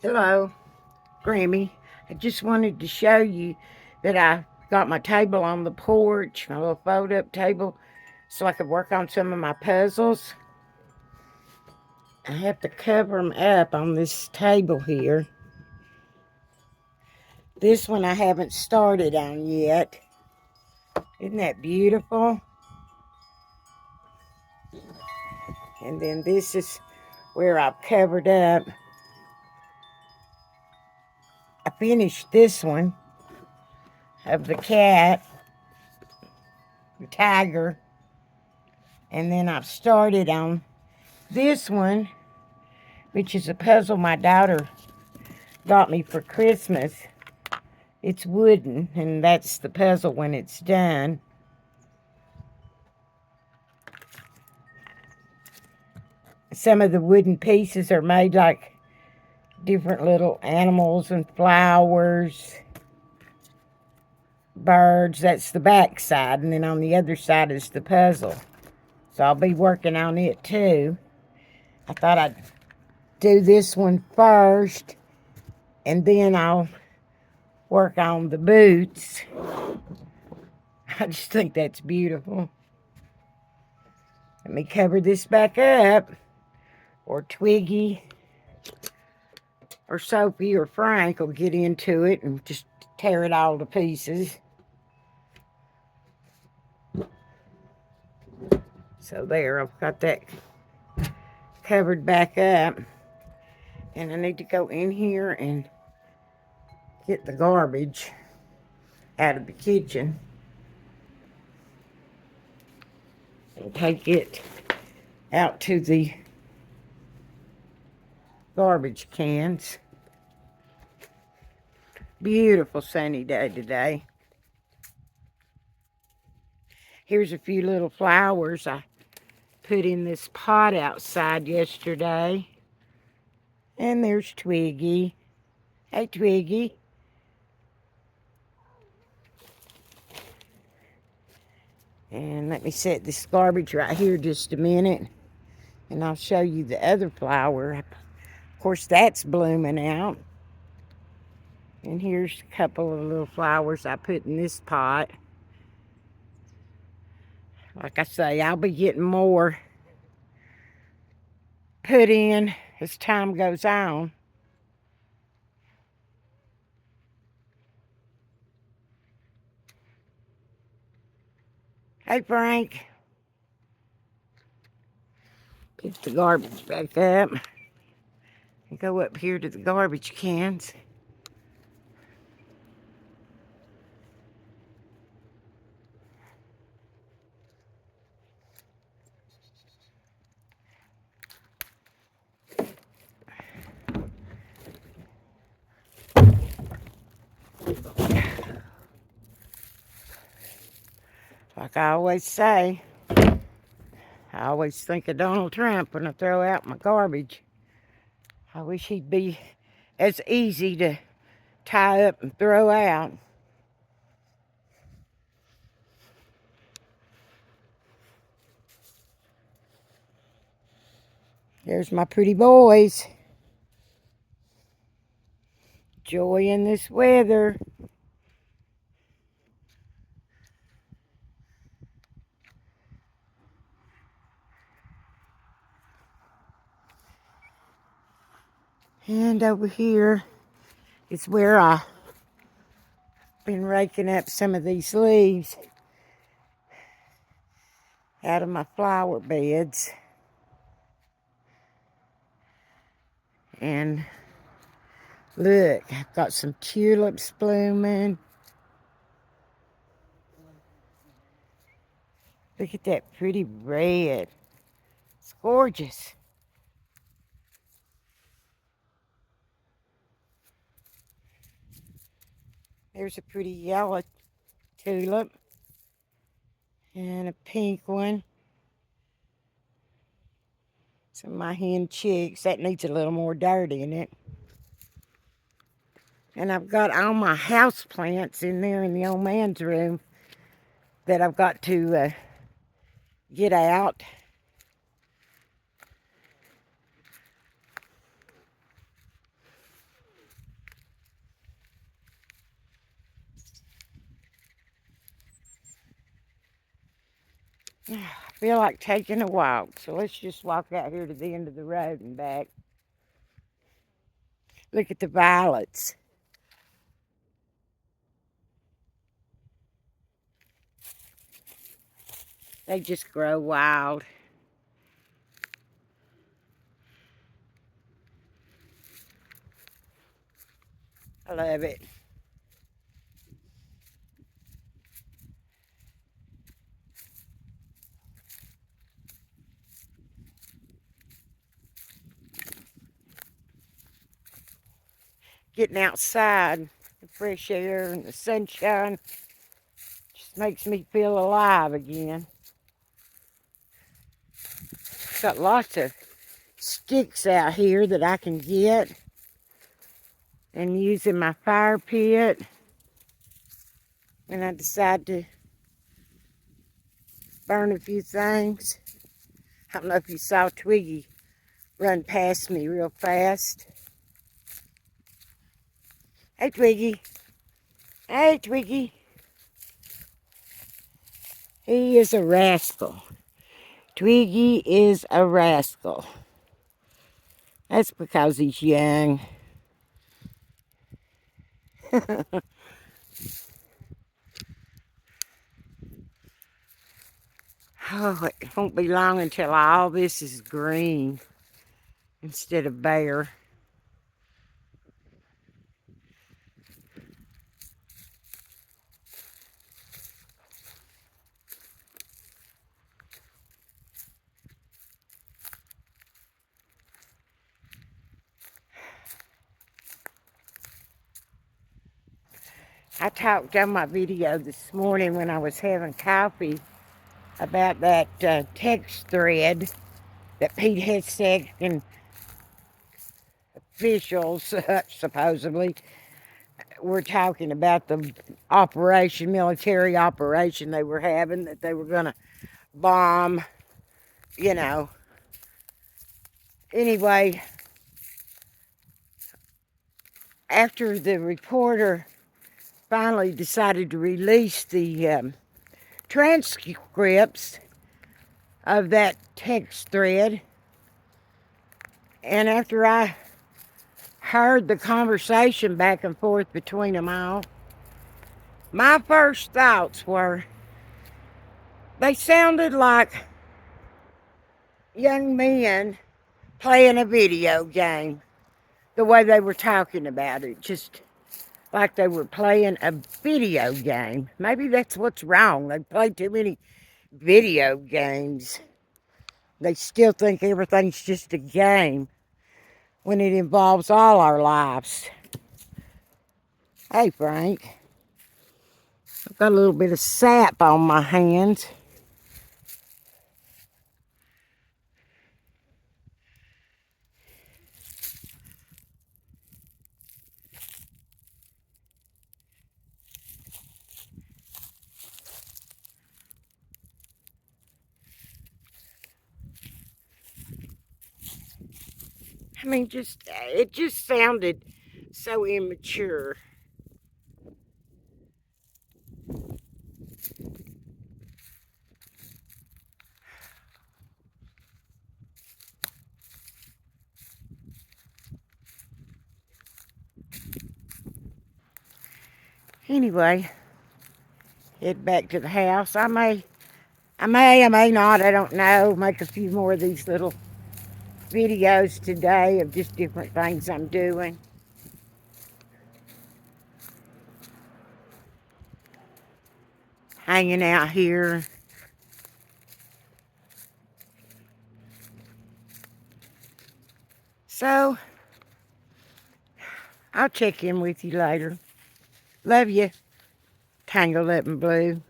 Hello, Grammy. I just wanted to show you that I got my table on the porch, my little fold-up table, so I could work on some of my puzzles. I have to cover them up on this table here. This one I haven't started on yet. Isn't that beautiful? And then this is where I've covered up. I finished this one of the cat, the tiger, and then I've started on this one, which is a puzzle my daughter got me for Christmas. It's wooden, and that's the puzzle when it's done. Some of the wooden pieces are made like different little animals and flowers, birds. That's the back side, and then on the other side is the puzzle. So I'll be working on it too. I thought I'd do this one first, and then I'll work on the boots. I just think that's beautiful. Let me cover this back up, or Twiggy or Sophie or Frank will get into it and just tear it all to pieces. So there, I've got that covered back up. And I need to go in here and get the garbage out of the kitchen and take it out to the garbage cans. Beautiful sunny day today. Here's a few little flowers I put in this pot outside yesterday. And there's Twiggy. Hey, Twiggy. And let me set this garbage right here just a minute. And I'll show you the other flower. Of course, that's blooming out. And here's a couple of little flowers I put in this pot. Like I say, I'll be getting more put in as time goes on. Hey, Frank. Pick the garbage back up and go up here to the garbage cans. Like I always say, I always think of Donald Trump when I throw out my garbage. I wish he'd be as easy to tie up and throw out. There's my pretty boys. Enjoying this weather. And over here is where I've been raking up some of these leaves out of my flower beds. And look, I've got some tulips blooming. Look at that pretty red. It's gorgeous. There's a pretty yellow tulip. And a pink one. Some of my hen chicks. That needs a little more dirt in it. And I've got all my house plants in there in the old man's room that I've got to get out. I feel like taking a walk, so let's just walk out here to the end of the road and back. Look at the violets. They just grow wild. I love it. Getting outside, the fresh air and the sunshine just makes me feel alive again. Got lots of sticks out here that I can get and use in my fire pit when I decide to burn a few things. I don't know if you saw Twiggy run past me real fast. Hey, Twiggy. Hey, Twiggy. He is a rascal. Twiggy is a rascal. That's because he's young. Oh, it won't be long until all this is green instead of bare. I talked on my video this morning when I was having coffee about that text thread that Pete Hegseth and officials, supposedly, were talking about the operation, military operation they were having, that they were going to bomb, you know. Anyway, after the reporter finally decided to release the transcripts of that text thread, and after I heard the conversation back and forth between them all, my first thoughts were they sounded like young men playing a video game. The way they were talking about it, just like they were playing a video game. Maybe that's what's wrong. They play too many video games. They still think everything's just a game when it involves all our lives. Hey, Frank. I've got a little bit of sap on my hands. I mean, it just sounded so immature. Anyway, head back to the house. I may, I may not, I don't know, make a few more of these little videos today of just different things I'm doing. Hanging out here. So, I'll check in with you later. Love you. Tangled up in blue.